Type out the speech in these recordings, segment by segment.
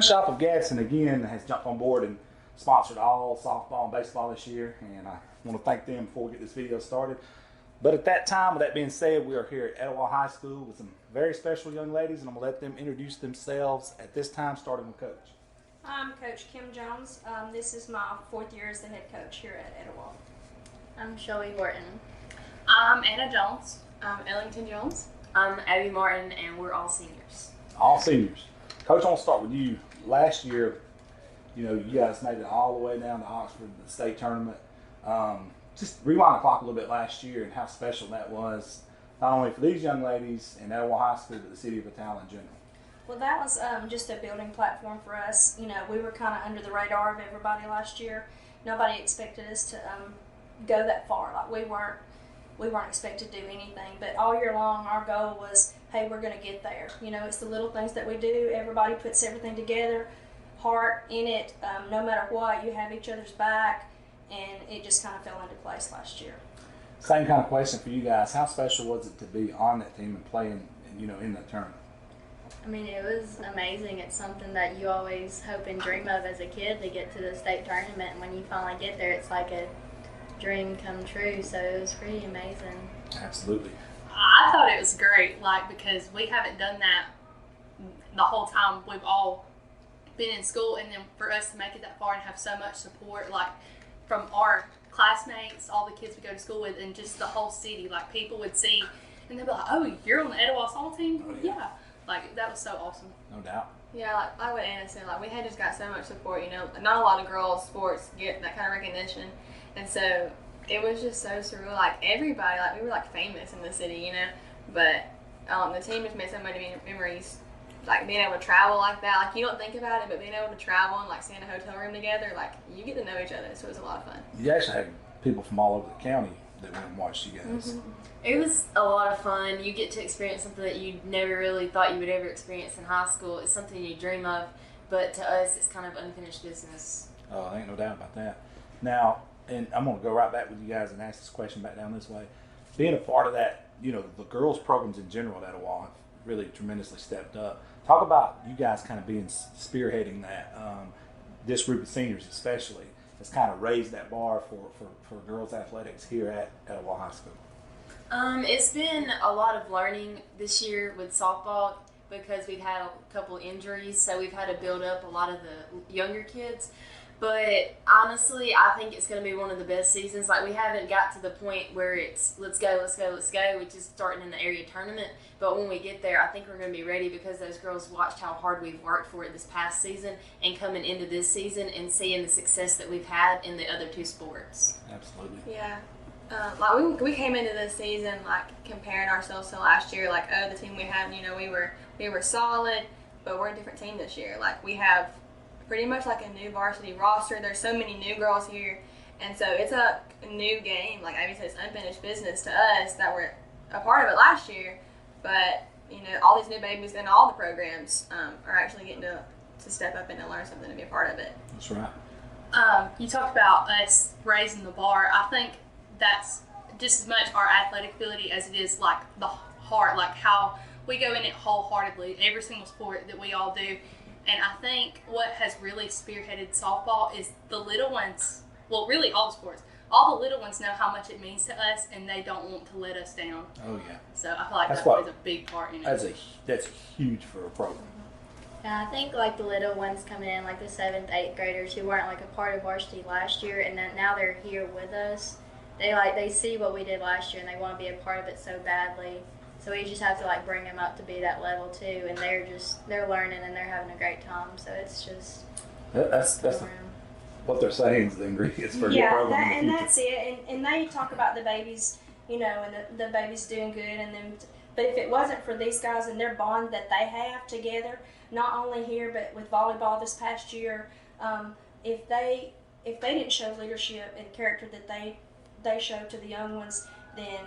Gun Shop of Gadsden again has jumped on board and sponsored all softball and baseball this year, and I want to thank them before we get this video started. But at that time, with that being said, we are here at Etowah High School with some very special young ladies, and I'm going to let them introduce themselves at this time, starting with Coach. I'm Coach Kim Jones. This is my 4th year as the head coach here at Etowah. I'm Shelby Horton. I'm Anna Jones. I'm Ellington Jones. I'm Abby Martin, and we're all seniors. All seniors. Coach, I want to start with you. Last year, you guys made it all the way down to Oxford, the state tournament. Just rewind the clock a little bit last year and how special that was, not only for these young ladies in Etowah High School, but the city of Etowah in general. Well, that was just a building platform for us. We were kind of under the radar of everybody last year. Nobody expected us to go that far. Like we weren't expected to do anything. But all year long, our goal was, hey, we're going to get there. It's the little things that we do. Everybody puts everything together, heart in it. No matter what, you have each other's back, and it just kind of fell into place last year. Same kind of question for you guys. How special was it to be on that team and playing, in that tournament? I mean, it was amazing. It's something that you always hope and dream of as a kid, to get to the state tournament. And when you finally get there, it's like a dream come true. So it was pretty amazing. Absolutely. I thought it was great, because we haven't done that the whole time we've all been in school, and then for us to make it that far and have so much support, from our classmates, all the kids we go to school with, and just the whole city. People would see, and they'd be like, "Oh, you're on the Etowah Softball team?" Oh, yeah. That was so awesome. No doubt. Yeah, like what Anna said, we had just got so much support. Not a lot of girls' sports get that kind of recognition, and so it was just so surreal. Everybody, we were famous in the city, But the team just made so many memories. Being able to travel like that, you don't think about it, but being able to travel and stay in a hotel room together, you get to know each other. So it was a lot of fun. You actually had people from all over the county that went and watched you guys. Mm-hmm. It was a lot of fun. You get to experience something that you never really thought you would ever experience in high school. It's something you dream of, but to us, it's kind of unfinished business. Oh, there ain't no doubt about that. Now, and I'm going to go right back with you guys and ask this question back down this way. Being a part of that, the girls' programs in general at Etowah have really tremendously stepped up. Talk about you guys kind of being spearheading that. This group of seniors especially has kind of raised that bar for girls' athletics here at Etowah High School. It's been a lot of learning this year with softball, because we've had a couple injuries, so we've had to build up a lot of the younger kids. But honestly, I think it's going to be one of the best seasons. We haven't got to the point where it's let's go, which is starting in the area tournament. But when we get there, I think we're going to be ready, because those girls watched how hard we've worked for it this past season, and coming into this season and seeing the success that we've had in the other two sports. Absolutely. Yeah. We came into this season comparing ourselves to last year. The team we have, we were solid, but we're a different team this year. We have pretty much a new varsity roster. There's so many new girls here, and so it's a new game. Abby said, it's unfinished business to us that we're a part of it last year. But all these new babies in all the programs are actually getting to step up and to learn something to be a part of it. That's right. You talked about us raising the bar. I think that's just as much our athletic ability as it is the heart, how we go in it wholeheartedly, every single sport that we all do. And I think what has really spearheaded softball is the little ones, well, really all the sports, all the little ones know how much it means to us, and they don't want to let us down. Oh, yeah. So I feel like that plays a big part in it. That's huge for a program. Yeah, I think the little ones coming in, the 7th, 8th graders who weren't a part of varsity last year, and then now they're here with us. They see what we did last year, and they want to be a part of it so badly. So we just have to bring them up to be that level too, and they're learning and they're having a great time. So it's just that's what they're saying is the ingredients for your program. Yeah, and that's it. And they talk about the babies, and the babies doing good, but if it wasn't for these guys and their bond that they have together, not only here but with volleyball this past year, if they didn't show leadership and character that they show to the young ones, then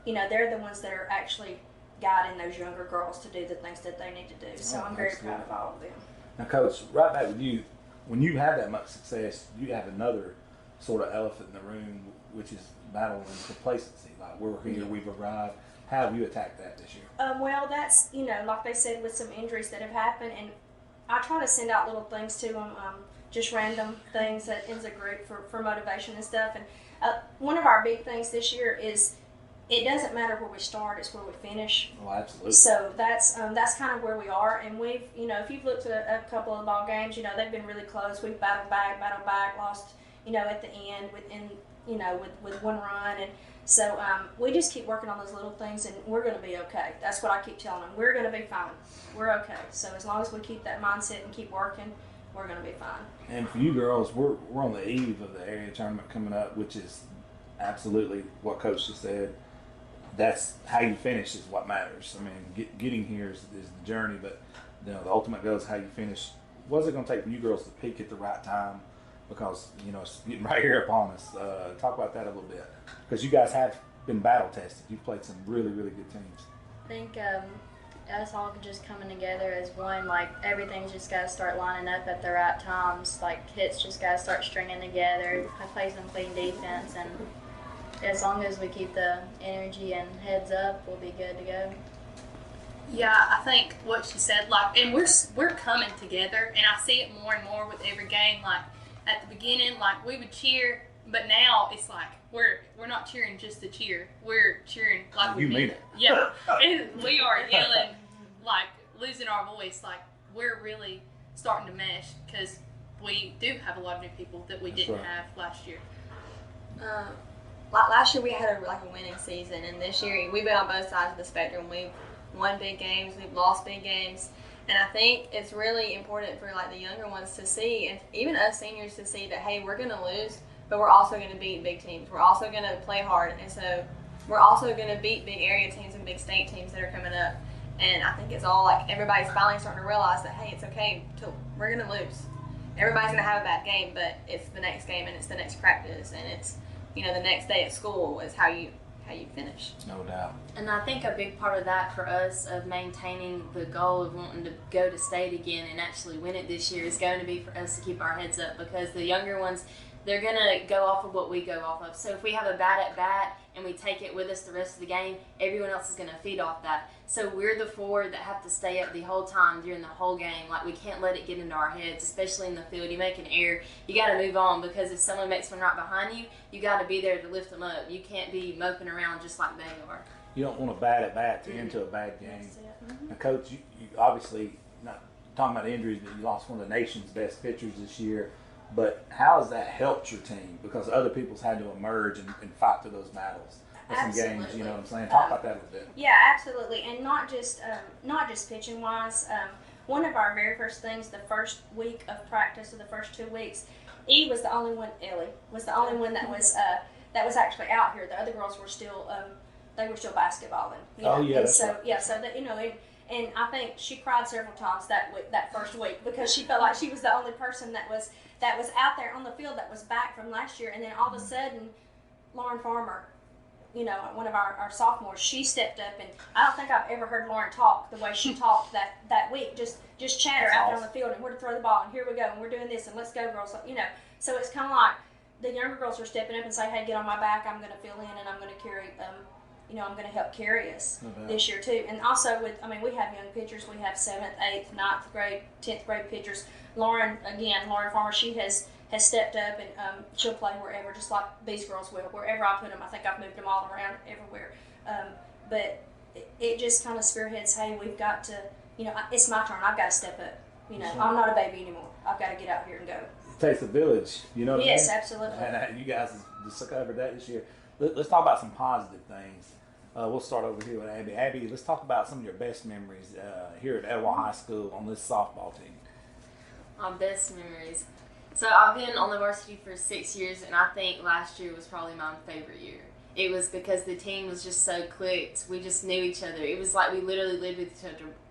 they're the ones that are actually guiding those younger girls to do the things that they need to do. So I'm very proud of all of them. Now, Coach, right back with you, when you have that much success, you have another sort of elephant in the room, which is battling complacency. We're here, we've arrived. How have you attacked that this year? Well, that's, like they said, with some injuries that have happened, and I try to send out little things to them, just random things that in the group for motivation and stuff. And one of our big things this year is it doesn't matter where we start; it's where we finish. Oh, absolutely. So that's kind of where we are. And we've, if you've looked at a couple of ball games, they've been really close. We've battled back, lost, at the end with one run. And so we just keep working on those little things, and we're going to be okay. That's what I keep telling them. We're going to be fine. We're okay. So as long as we keep that mindset and keep working, we're going to be fine. And for you girls, we're on the eve of the area tournament coming up, which is absolutely what Coach just said. That's how you finish is what matters. I mean, getting here is the journey, but the ultimate goal is how you finish. What's it going to take for you girls to peak at the right time? Because it's getting right here upon us. Talk about that a little bit, because you guys have been battle tested. You've played some really, really good teams. I think us all just coming together as one. Like everything's just got to start lining up at the right times. Like hits just got to start stringing together. Play some clean defense, and as long as we keep the energy and heads up, we'll be good to go. Yeah, I think what she said, and we're coming together, and I see it more and more with every game. Like at the beginning, we would cheer, but now it's like we're not cheering just to cheer. We're cheering like we mean it. Yeah, and we are yelling, losing our voice. We're really starting to mesh because we do have a lot of new people that we didn't have last year. Last year we had a winning season, and this year we've been on both sides of the spectrum. We've won big games, we've lost big games, and I think it's really important for the younger ones to see, and even us seniors to see that hey, we're going to lose, but we're also going to beat big teams. We're also going to play hard, and so we're also going to beat big area teams and big state teams that are coming up. And I think it's all everybody's finally starting to realize that hey, it's okay we're going to lose. Everybody's going to have a bad game, but it's the next game and it's the next practice and it's the next day at school is how you finish. No doubt. And I think a big part of that for us of maintaining the goal of wanting to go to state again and actually win it this year is going to be for us to keep our heads up, because the younger ones, they're going to go off of what we go off of. So if we have a bad at bat and we take it with us the rest of the game, everyone else is going to feed off that. So we're the four that have to stay up the whole time during the whole game. We can't let it get into our heads, especially in the field. You make an error, you got to move on, because if someone makes one right behind you, you got to be there to lift them up. You can't be moping around just like they are. You don't want a bad at bat to into a bad game. Now, Coach, you obviously, not talking about injuries, but you lost one of the nation's best pitchers this year. But how has that helped your team? Because other people's had to emerge and fight through those battles. Some games, you know what I'm saying? Talk about that a little bit. Yeah, absolutely, and not just pitching wise. One of our very first things, the first week of practice, or the first 2 weeks, Ellie was the only one that was actually out here. The other girls were still they were still basketballing. Oh yeah, and that's so right. yeah, so that and I think she cried several times that first week, because she felt like she was the only person that was out there on the field that was back from last year, and then all of a sudden, Lauren Farmer, one of our sophomores, she stepped up, and I don't think I've ever heard Lauren talk the way she talked that week. Just chatter out there on the field, and where to throw the ball, and here we go, and we're doing this, and let's go, girls. So it's kind of like the younger girls are stepping up and saying, hey, get on my back. I'm going to fill in, and I'm going to carry. I'm going to help carry us this year too. And also we have young pitchers. We have 7th, 8th, 9th grade, 10th grade pitchers. Lauren Farmer, she has stepped up, and she'll play wherever, just like these girls will. Wherever I put them, I think I've moved them all around everywhere. But it just kind of spearheads, hey, we've got to, it's my turn. I've got to step up. I'm not a baby anymore. I've got to get out here and go. It takes a village, you know what I mean? Yes, absolutely. And you guys just covered that this year. Let's talk about some positive things. We'll start over here with Abby. Abby, let's talk about some of your best memories here at Etowah High School on this softball team. My best memories. So I've been on the varsity for 6 years, and I think last year was probably my favorite year. It was because the team was just so clicked. We just knew each other. It was like we literally lived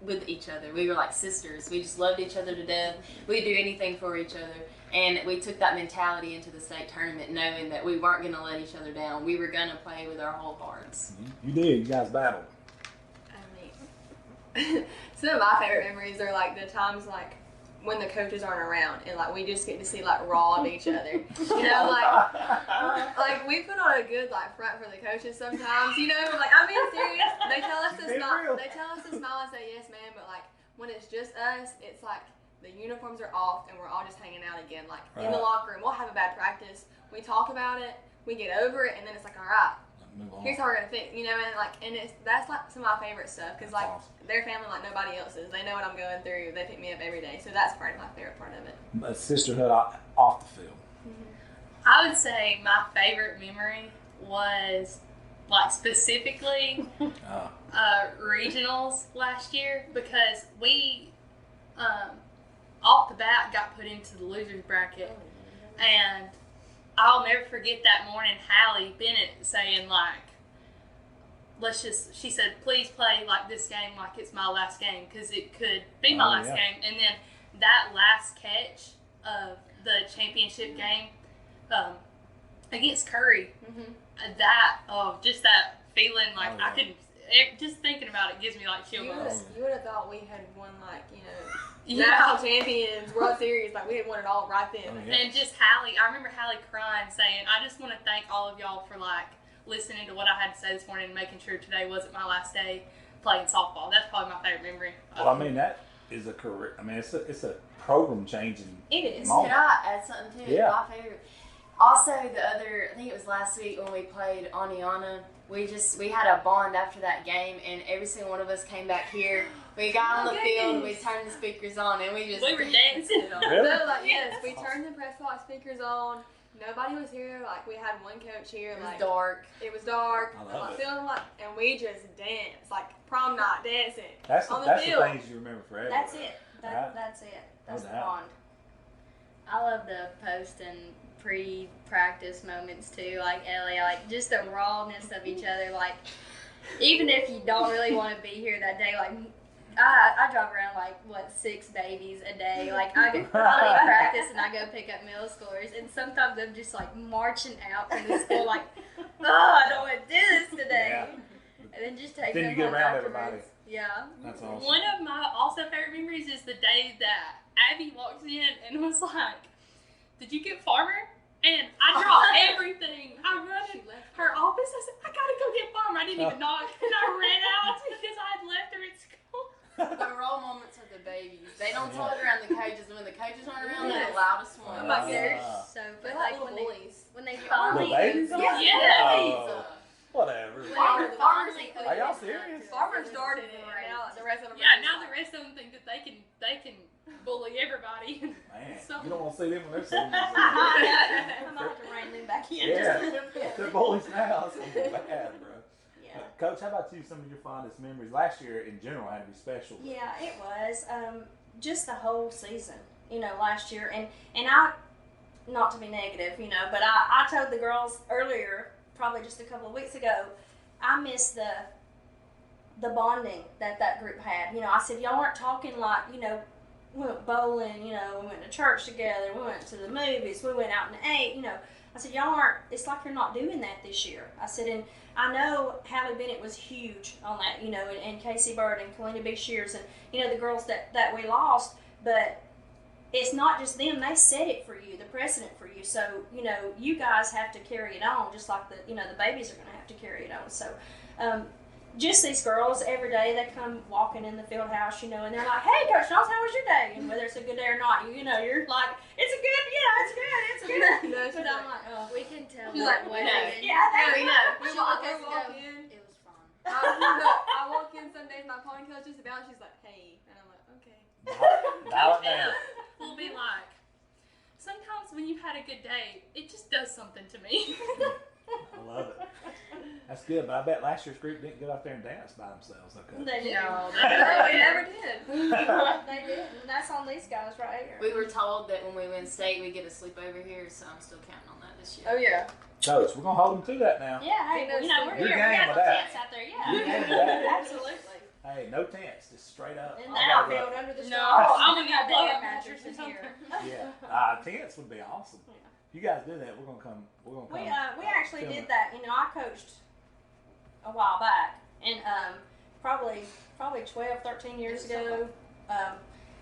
with each other. We were like sisters. We just loved each other to death. We'd do anything for each other. And we took that mentality into the state tournament, knowing that we weren't going to let each other down. We were going to play with our whole hearts. You did. You guys battled. Some of my favorite memories are the times when the coaches aren't around, and we just get to see raw of each other. We put on a good front for the coaches sometimes. I'm being serious. They tell us to smile. They tell us to smile and say yes, ma'am. But when it's just us, it's the uniforms are off and we're all just hanging out again. Like in the Right. locker room, we'll have a bad practice. We talk about it. We get over it, and then it's like, all right, Move on. here's how we're gonna fix. You know, and that's like some of my favorite stuff because That's like awesome. their family like nobody else's. They know what I'm going through. They pick me up every day, so that's probably my favorite part of it. A sisterhood off the field. I would say my favorite memory was like specifically regionals last year because we off the bat got put into the losers bracket, and I'll never forget that morning Hallie Bennett saying like, she said, please play like this game like it's my last game because it could be my last game. And then that last catch of the championship game against Curry, just that feeling like I could, just thinking about it gives me like chill bumps. You would have thought we had won like, national champions, World Series, like we had won it all right then. And just Hallie, I remember Hallie crying saying, I just want to thank all of y'all for like listening to what I had to say this morning and making sure today wasn't my last day playing softball. That's probably my favorite memory. Well, I mean, that is a career. I mean, it's a program changing. It is. moment. Can I add something to it? Yeah. My favorite. Also, I think it was last week when we played Aniana. We had a bond after that game, and every single one of us came back here. We got on the field, we turned the speakers on, and we were dancing. Really? So, like, yes, we turned the press box speakers on. Nobody was here. Like, we had one coach here. It was like, dark. It was dark. I love it. Feeling like, and we just danced like prom night dancing. That's on the the field. things you remember forever. That's it. Right? That's it. That's No the doubt. bond. I love the post and pre-practice moments too, like Ellie, like just the rawness of each other. Like even if you don't really want to be here that day, like I drive around like 6 babies a day. Like I leave practice and I go pick up middle schoolers, and sometimes I'm just like marching out from the school like, oh, I don't want to do this today. Yeah. And then just take Then them you get home around afterwards. everybody. Yeah. That's awesome. One of my also favorite memories is the day that Abby walks in and was like, did you get Farmer? And I dropped everything. I run in her office. I said, I gotta go get Farmer. I didn't even knock. And I ran out because I had left her at school. The role moments are the babies. They don't tell it around the coaches. When the coaches aren't around, they're the loudest ones. Oh my They're gosh. so They're good. like Like little bullies. when they Little finally babies? Yeah. Oh, whatever. Farmers Are y'all serious? Farmer started it, and now the rest of them. Yeah, now the rest of them think that they can bully everybody. Man, So- you don't want to see them when they're seniors. I'm about to rein them back in just a little bit. They're bullies now. It's gonna be bad, bro. Yeah. Coach, how about you? Some of your fondest memories last year in general had to be special. Yeah, it was. Just the whole season, last year. And I, not to be negative, but I told the girls earlier, probably just a couple of weeks ago, I miss the bonding that group had. I said, y'all weren't talking like, we went bowling, we went to church together, we went to the movies, we went out and ate, I said, y'all aren't, it's like you're not doing that this year. I said, and I know Hallie Bennett was huge on that, and Casey Bird and Kalina B. Shears and, the girls that we lost, but it's not just them. They set it for you, the precedent for you. So, you guys have to carry it on just like the babies are going to have to carry it on. So, just these girls, every day they come walking in the field house, and they're like, hey, Coach Knowles, how was your day? And whether it's a good day or not, you're like, it's good. But I'm like, oh. we can tell. She's like, that we when- know. Yeah, We know. We She walk walks in. It was fun. I walk in some days, my ponytail's just about. She's like, hey, and I'm like, okay. Dial it down. Will be like, sometimes when you've had a good day, it just does something to me. I love it. That's good, but I bet last year's group didn't get out there and dance by themselves. Okay. They did. No, No, we never did. They did. And that's on these guys right here. We were told that when we win state, we get a sleepover here, so I'm still counting on that this year. Oh yeah. Coach, we're gonna hold them to that now. Yeah, hey, we're You're here. We game got with the that. tents out there. Yeah. You're game with that. Absolutely. Hey, no tents, just straight up. In I the gotta outfield go. under the No, stars. I'm gonna We got blow bed up mattresses mattresses here. Yeah, tents would be awesome. If you guys do that, we're gonna come. We actually film did it. that. I coached a while back, and probably 12, 13 years ago.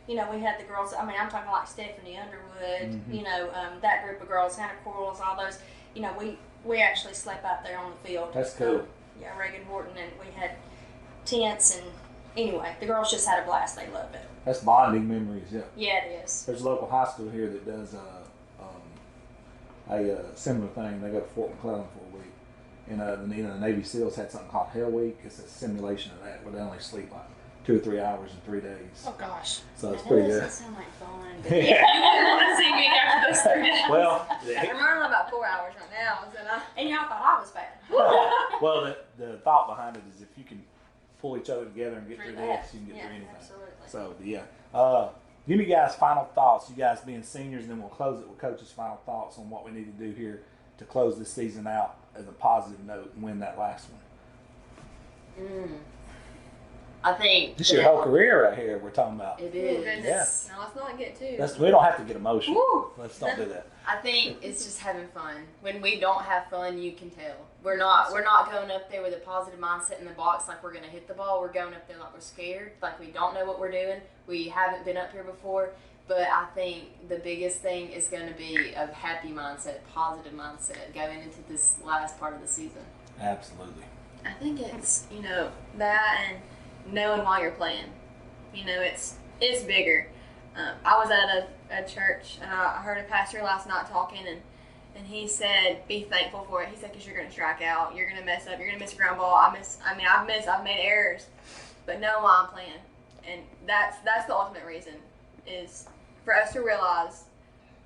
We had the girls. I mean, I'm talking like Stephanie Underwood. Mhm. That group of girls, Hannah Quarles, all those. We actually slept out there on the field. That's cool. Yeah, Reagan Horton, and we had tents and anyway, the girls just had a blast. They love it. That's bonding memories. Yeah. Yeah, it is. There's a local high school here that does a similar thing. They go to Fort McClellan for a week, and the Navy SEALs had something called Hell Week. It's a simulation of that where they only sleep like 2 or 3 hours in 3 days. Oh gosh. So it's That pretty doesn't good. sound like fun. You wouldn't want to see me after those 3 days. Well, I'm running about 4 hours right now, so And y'all thought I was bad. well, the thought behind it is if you can pull each other together and get through that. this, you can get Yeah, through anything. absolutely. So yeah, give me guys final thoughts. You guys being seniors, and then we'll close it with coach's final thoughts on what we need to do here to close this season out as a positive note and win that last one. I think This is your whole career right here. We're talking about. it Oh, is. goodness. No, let's not get too. We don't have to get emotional. Woo! Let's don't do that. I think it's just having fun. When we don't have fun, you can tell. We're not going up there with a positive mindset in the box like we're gonna hit the ball. We're going up there like we're scared, like we don't know what we're doing. We haven't been up here before. But I think the biggest thing is going to be a happy mindset, positive mindset going into this last part of the season. Absolutely. I think it's, that and knowing why you're playing. It's bigger. I was at a church and I heard a pastor last night talking and he said, be thankful for it. He said, because you're going to strike out, you're going to mess up, you're going to miss a ground ball. I've made errors, but know why I'm playing. And that's the ultimate reason is for us to realize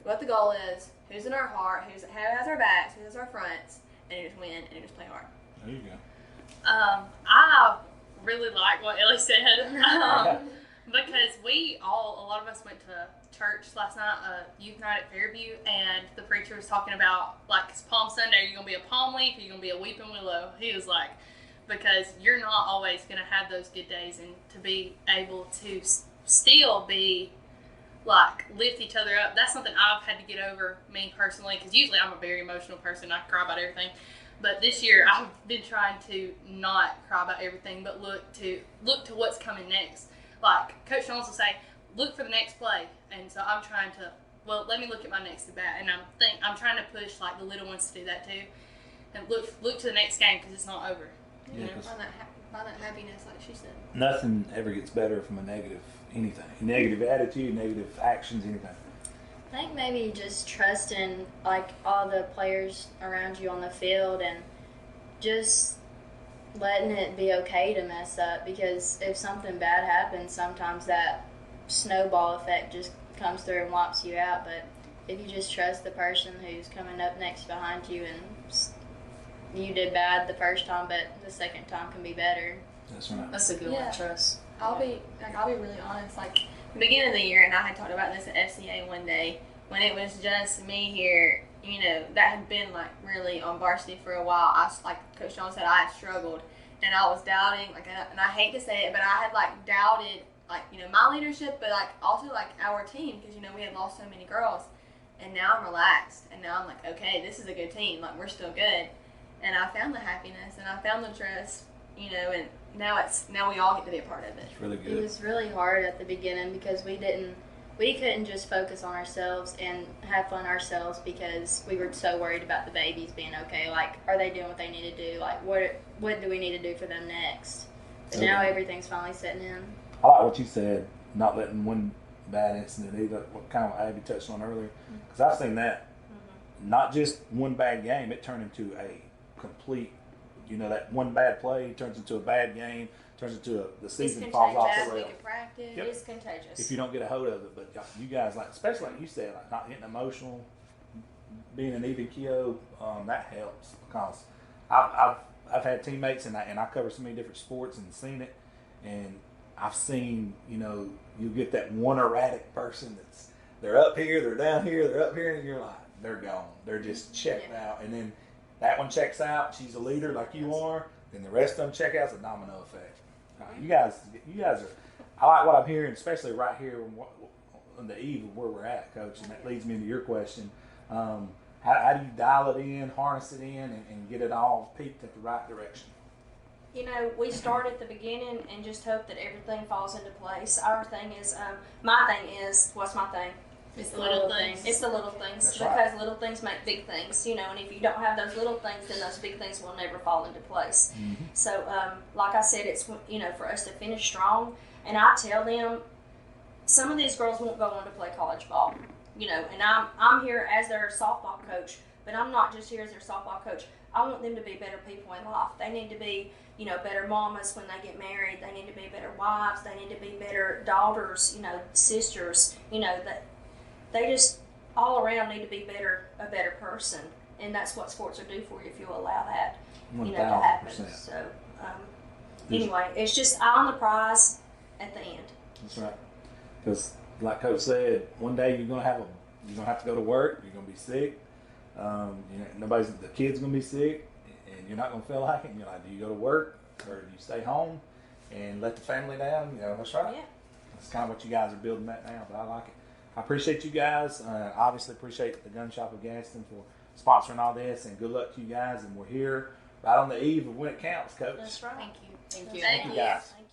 what the goal is, who's in our heart, who has our backs, who has our fronts, and you just win and you just play hard. There you go. I really like what Ellie said because a lot of us went to church last night, youth night at Fairview, and the preacher was talking about, like, it's Palm Sunday, are you going to be a palm leaf, or are you going to be a weeping willow? He was like, because you're not always going to have those good days, and to be able to still be, like, lift each other up. That's something I've had to get over, me personally, because usually I'm a very emotional person. I cry about everything. But this year I've been trying to not cry about everything, but look to what's coming next. Like Coach Jones will say, look for the next play. And so I'm trying to, let me look at my next at bat. And I'm trying to push, like, the little ones to do that too. And look to the next game because it's not over. Yeah, Find that happiness, like she said. nothing ever gets better from a negative anything. Negative attitude, negative actions, anything. I think maybe just trusting, like, all the players around you on the field and just letting it be okay to mess up, because if something bad happens, sometimes that snowball effect just comes through and wipes you out. But if you just trust the person who's coming up next behind you, and you did bad the first time, but the second time can be better. That's right. That's a good Yeah. one, trust. I'll be really honest. Like the beginning of the year, and I had talked about this at FCA one day when it was just me here. That had been like really on varsity for a while. Like Coach Jones said, I had struggled, and I was doubting. And I hate to say it, but I had like doubted my leadership, but like also like our team, because we had lost so many girls. And now I'm relaxed, and now I'm like, okay, this is a good team. Like we're still good. And I found the happiness, and I found the trust, and now we all get to be a part of it. It's really It good. was really hard at the beginning because we couldn't just focus on ourselves and have fun ourselves, because we were so worried about the babies being okay. Like, are they doing what they need to do? Like, what do we need to do for them next? But now everything's finally setting in. I like what you said, not letting one bad incident either, what kind of Abby touched on earlier, because I've seen that. Not just one bad game, it turned into a complete, that one bad play turns into a bad game, turns into the season falls off contagious. the rails. Practice. Yep. It's contagious. If you don't get a hold of it. But you guys, like, especially like you said, like not getting emotional, being an even keo, that helps, because I've had teammates and I cover so many different sports and seen it, and I've seen you get that one erratic person they're up here, they're down here, they're up here, and you're like, they're gone, they're just checked out, and then that one checks out, she's a leader like you are, and the rest of them check out. It's a domino effect. You guys are. I like what I'm hearing, especially right here on the eve of where we're at, Coach. And that leads me into your question. How do you dial it in, harness it in, and get it all peaked at the right direction? We start at the beginning and just hope that everything falls into place. Our thing is, my thing is, what's my thing? It's the little things. It's the little things. That's because right. little things make big things, you know. And if you don't have those little things, then those big things will never fall into place. Mm-hmm. So, like I said, it's, you know, for us to finish strong. And I tell them, some of these girls won't go on to play college ball, you know. And I'm here as their softball coach, but I'm not just here as their softball coach. I want them to be better people in life. They need to be, you know, better mamas when they get married. They need to be better wives. They need to be better daughters, you know, sisters. You know, that they just all around need to be a better person. And that's what sports will do for you if you allow that, you know, to happen. 1000%. So, anyway, it's just eye on the prize at the end. That's right. Because, like Coach said, one day you're gonna have to go to work. You're gonna be sick. The kid's gonna be sick, and you're not gonna feel like it. And you're like, do you go to work or do you stay home and let the family down? You know, that's right. Yeah. That's kind of what you guys are building that now. But I like it. I appreciate you guys. Obviously appreciate the Gun Shop of Gaston for sponsoring all this, and good luck to you guys. And we're here right on the eve of when it counts, Coach. That's right. Thank you. Thank you. Thank you guys. Thank you.